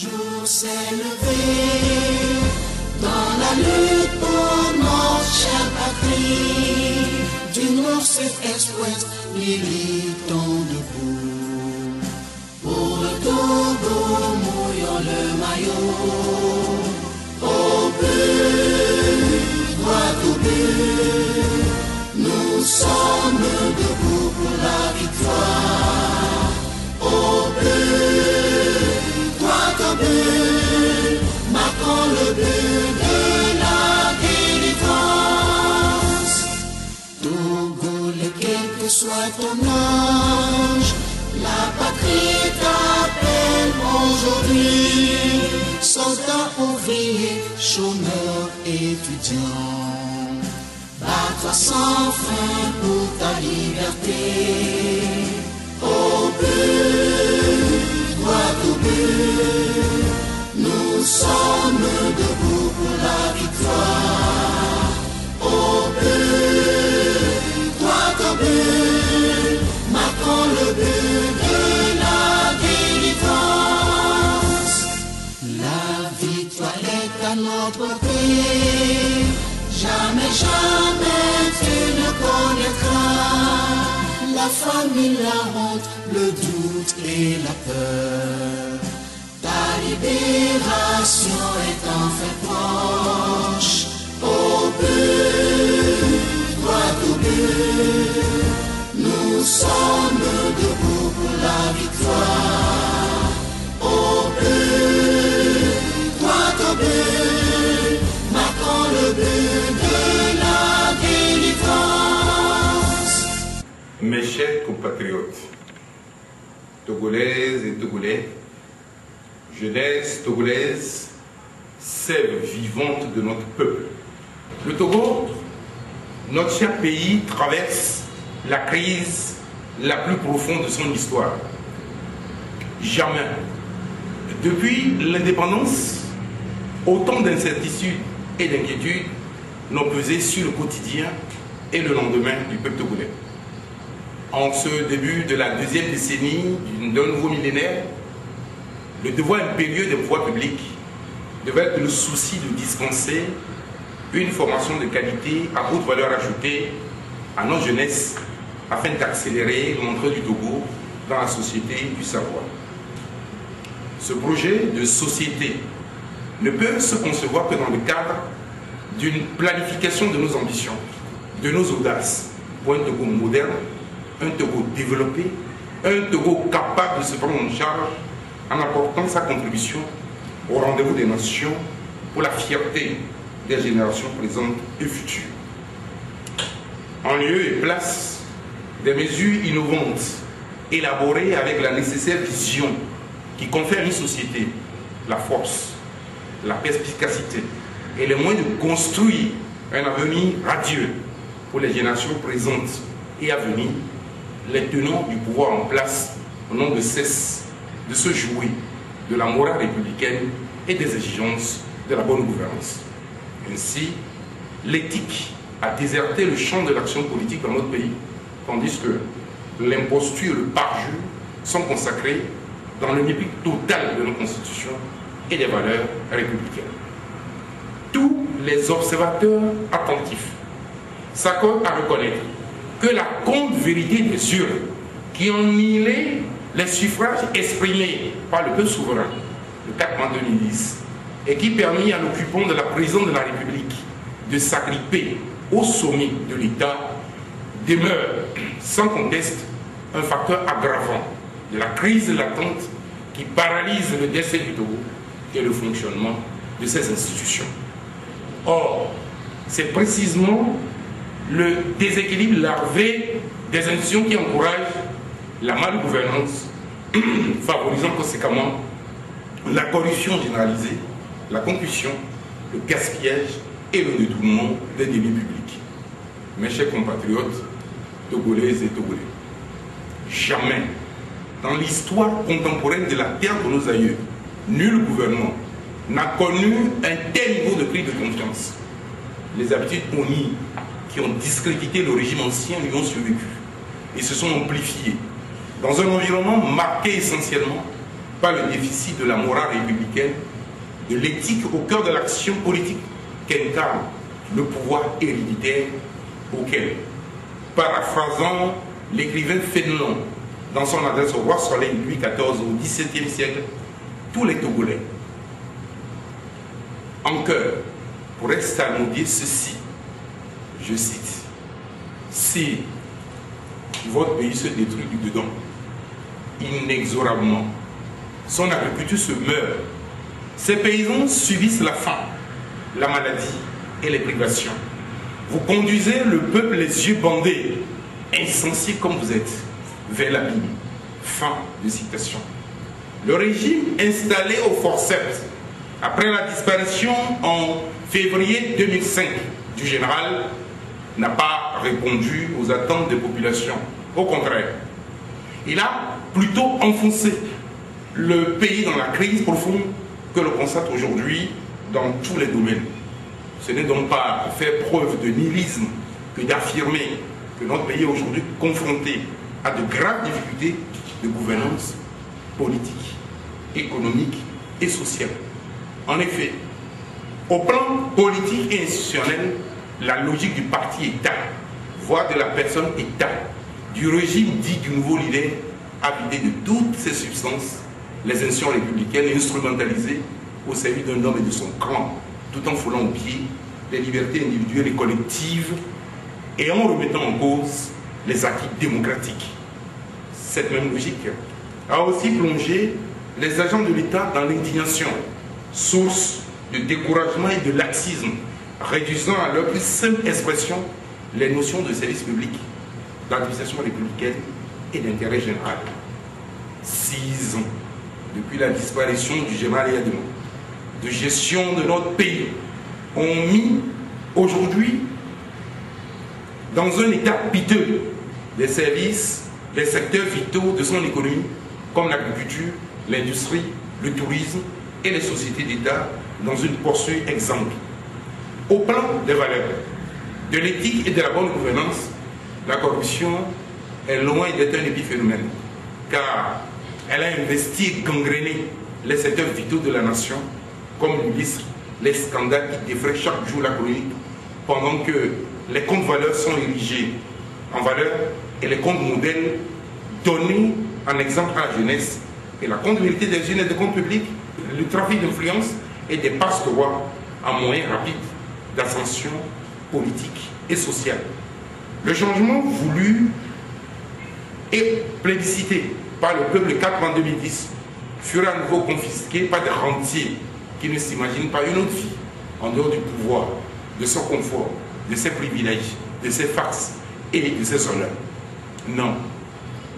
jour s'est levé dans la lutte pour notre chère patrie. Du nord, sud-est-ouest, militons debout. Pour le Togo, mouillons le maillot. Au but, droit au but, nous sommes debout pour la victoire. Au but, droit au but, marquons le but de la délivrance. Togolais, quel que soit ton âge, la patrie t'appelle aujourd'hui. Soldats, ouvriers, chômeurs, étudiants, bats-toi sans fin pour ta liberté. Au but, droit au but, nous sommes debout pour la victoire. Au but, droit au but, marquons le but de la délivrance. La victoire est à notre côté. Jamais, jamais tu ne connaîtras la famine, la honte, le doute et la peur. Ta libération est enfin proche. Au but, droit au but, nous sommes debout pour la victoire. Au but, droit au but, marquons le but de la délivrance. Mes chers compatriotes, Togolaises et Togolais, jeunesse togolaise, sève vivante de notre peuple. Le Togo, notre cher pays, traverse la crise la plus profonde de son histoire. Jamais, depuis l'indépendance, autant d'incertitudes et d'inquiétudes n'ont pesé sur le quotidien et le lendemain du peuple togolais. En ce début de la deuxième décennie d'un nouveau millénaire, le devoir impérieux des pouvoirs publics devait être le souci de dispenser une formation de qualité à haute valeur ajoutée à notre jeunesse afin d'accélérer l'entrée du Togo dans la société du savoir. Ce projet de société ne peut se concevoir que dans le cadre d'une planification de nos ambitions, de nos audaces, pour un Togo moderne, un Togo développé, un Togo capable de se prendre en charge en apportant sa contribution au rendez-vous des nations pour la fierté des générations présentes et futures. En lieu et place des mesures innovantes, élaborées avec la nécessaire vision qui confère à une société la force, la perspicacité et les moyens de construire un avenir radieux pour les générations présentes et à venir, les tenants du pouvoir en place n'ont de cesse de se jouer de la morale républicaine et des exigences de la bonne gouvernance. Ainsi, l'éthique a déserté le champ de l'action politique dans notre pays, tandis que l'imposture et le parjure sont consacrés dans le mépris total de nos constitutions et des valeurs républicaines. Tous les observateurs attentifs s'accordent à reconnaître que la compte vérité des urnes qui ont nielé les suffrages exprimés par le peuple souverain le 4 mars 2010 et qui permit à l'occupant de la présidence de la République de s'agripper au sommet de l'État demeure sans conteste un facteur aggravant de la crise latente qui paralyse le destin du Togo et le fonctionnement de ses institutions. Or, c'est précisément le déséquilibre larvé des institutions qui encouragent la malgouvernance, favorisant conséquemment la corruption généralisée, la concussion, le gaspillage et le détournement des débits publics. Mes chers compatriotes, Togolaises et Togolais, jamais dans l'histoire contemporaine de la terre de nos aïeux, nul gouvernement n'a connu un tel niveau de prise de confiance. Les habitudes honnies qui ont discrédité le régime ancien lui ont survécu et se sont amplifiées dans un environnement marqué essentiellement par le déficit de la morale républicaine, de l'éthique au cœur de l'action politique qu'incarne le pouvoir héréditaire auquel, paraphrasant l'écrivain Fénelon dans son adresse au roi Soleil Louis XIV au XVIIe siècle, tous les Togolais, en cœur, pourraient salmodier ceci, je cite, « Si votre pays se détruit du dedans, inexorablement, son agriculture se meurt, ses paysans subissent la faim, la maladie et les privations. Vous conduisez le peuple les yeux bandés, insensés comme vous êtes, vers l'abîme. » Fin de citation. Le régime installé au forceps, après la disparition en février 2005 du général, n'a pas répondu aux attentes des populations. Au contraire, il a plutôt enfoncé le pays dans la crise profonde que l'on constate aujourd'hui dans tous les domaines. Ce n'est donc pas faire preuve de nihilisme que d'affirmer que notre pays est aujourd'hui confronté à de graves difficultés de gouvernance politique, économique et sociale. En effet, au plan politique et institutionnel, la logique du parti-État, voire de la personne-État, du régime dit du nouveau leader, a vidé de toutes ses substances les institutions républicaines et instrumentalisées au service d'un homme et de son clan, tout en foulant au pied les libertés individuelles et collectives et en remettant en cause les acquis démocratiques. Cette même logique a aussi plongé les agents de l'État dans l'indignation, source de découragement et de laxisme, réduisant à leur plus simple expression les notions de service public, d'administration républicaine et d'intérêt général. 6 ans depuis la disparition du général Yadema, de gestion de notre pays, ont mis aujourd'hui dans un état piteux des services, les secteurs vitaux de son économie, comme l'agriculture, l'industrie, le tourisme et les sociétés d'État, dans une poursuite exemple. Au plan des valeurs, de l'éthique et de la bonne gouvernance, la corruption est loin d'être un épiphénomène, car elle a investi et gangréné les secteurs vitaux de la nation, comme l'illustrent les scandales qui défraient chaque jour la chronique, pendant que les comptes valeurs sont érigés en valeur et les comptes modèles donnés en exemple à la jeunesse et la comptabilité des unes et des comptes publics, le trafic d'influence et des passe-droits à moyen rapide d'ascension politique et sociale. Le changement voulu et plébiscité par le peuple 4 en 2010 fut à nouveau confisqué par des rentiers qui ne s'imaginent pas une autre vie en dehors du pouvoir, de son confort, de ses privilèges, de ses farces et de ses honneurs. Non,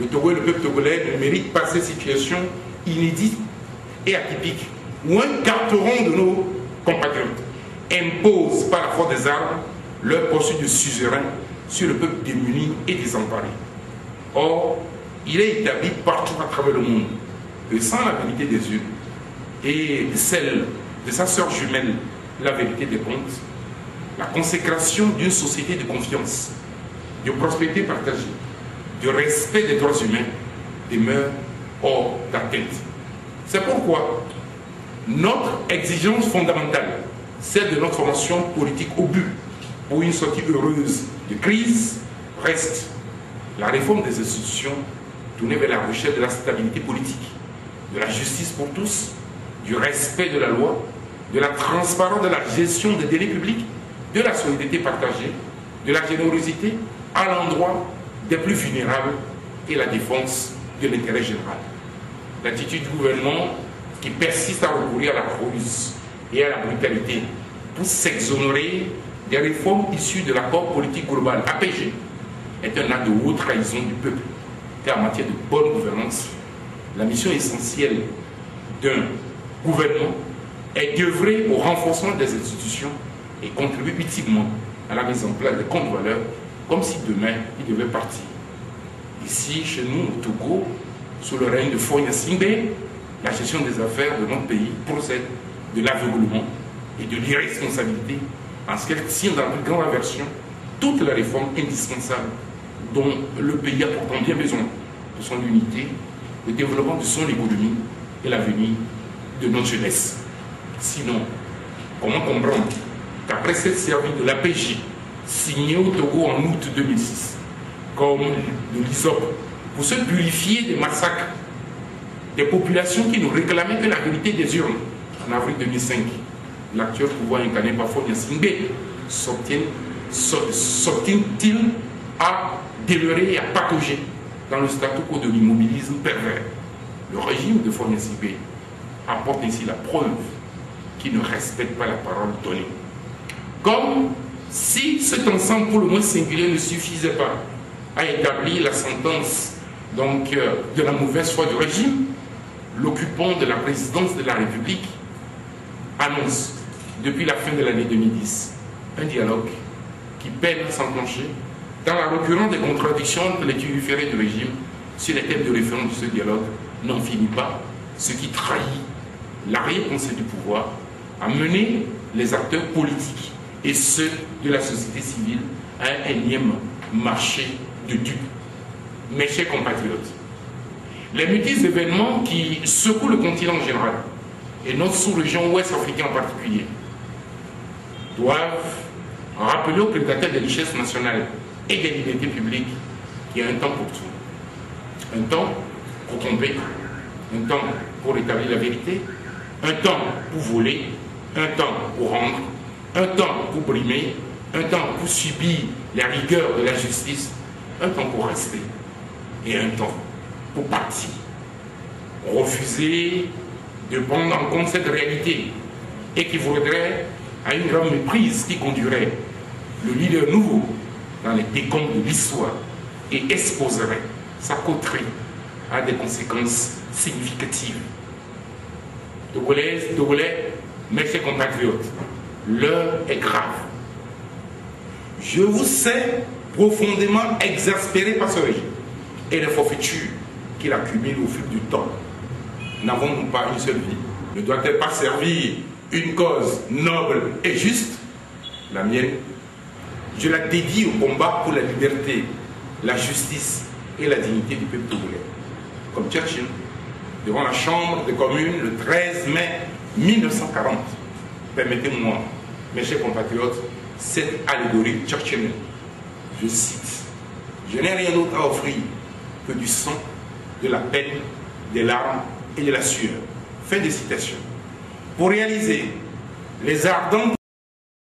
le Togo et le peuple togolais ne méritent pas cette situation inédite et atypique où un carteron de nos compatriotes impose par la force des armes leur poursuite de suzerain sur le peuple démuni et désemparé. Or, il est établi partout à travers le monde que sans la vérité des yeux et celle de sa sœur jumelle, la vérité des comptes, la consécration d'une société de confiance, de prospérité partagée, de respect des droits humains demeure hors d'atteinte. C'est pourquoi notre exigence fondamentale, celle de notre formation politique au but pour une sortie heureuse de crise, reste la réforme des institutions tournée vers la recherche de la stabilité politique, de la justice pour tous, du respect de la loi, de la transparence de la gestion des délais publics, de la solidarité partagée, de la générosité à l'endroit des plus vulnérables et la défense de l'intérêt général. L'attitude du gouvernement qui persiste à recourir à la ruse et à la brutalité pour s'exonérer des réformes issues de l'accord politique global APG est un acte de haute trahison du peuple, car en matière de bonne gouvernance, la mission essentielle d'un gouvernement est d'œuvrer au renforcement des institutions et contribuer utilement à la mise en place des comptes valeurs, comme si demain il devait partir. Ici, chez nous, au Togo, sous le règne de Faure Gnassingbé, la gestion des affaires de notre pays procède de l'aveuglement et de l'irresponsabilité en ce qu'elle tient dans la plus grande aversion toutes les réformes indispensables dont le pays a pourtant bien besoin de son unité, le développement de son économie et l'avenir de notre jeunesse. Sinon, comment comprendre qu'après cette service de l'APJ signée au Togo en août 2006, comme de l'ISOP, pour se purifier des massacres des populations qui nous réclamaient que la vérité des urnes en avril 2005, l'actuel pouvoir incarné par Faure Gnassingbé s'obtient-il à délerer et à patauger dans le statu quo de l'immobilisme pervers? Le régime de Faure Gnassingbé apporte ainsi la preuve qu'il ne respecte pas la parole donnée. Comme si cet ensemble pour le moins singulier ne suffisait pas à établir la sentence donc, de la mauvaise foi du régime, l'occupant de la présidence de la République annonce depuis la fin de l'année 2010 un dialogue qui peine à s'enclencher dans la récurrence des contradictions entre les turiférés du régime sur les thèmes de référence de ce dialogue n'en finit pas, ce qui trahit l'arrière-pensée du pouvoir à mener les acteurs politiques et ceux de la société civile à un énième marché de dupes. Mes chers compatriotes, les multiples événements qui secouent le continent en général et notre sous-région ouest africaine en particulier doivent rappeler aux prédateurs des richesses nationales et des libertés publiques qu'il y a un temps pour tout. Un temps pour tromper, un temps pour établir la vérité, un temps pour voler, un temps pour rendre, un temps pour brimer, un temps pour subir la rigueur de la justice, un temps pour rester et un temps pour partir. Refuser de prendre en compte cette réalité équivaudrait à une grande méprise qui conduirait le leader nouveau dans les décombres de l'histoire et exposerait sa coterie à des conséquences significatives. Togolaises, Togolais, mes chers compatriotes, l'heure est grave. Je vous sais profondément exaspéré par ce régime et les forfaitures qu'il accumule au fil du temps. N'avons-nous pas une seule vie? Ne doit-elle pas servir une cause noble et juste? La mienne, je la dédie au combat pour la liberté, la justice et la dignité du peuple togolais. Comme Churchill, devant la Chambre des communes le 13 mai 1940. Permettez-moi, mes chers compatriotes, cette allégorie churchillienne. Je cite: « Je n'ai rien d'autre à offrir que du sang, de la peine, des larmes et de la sueur. » Fin de citation. Pour réaliser les ardentes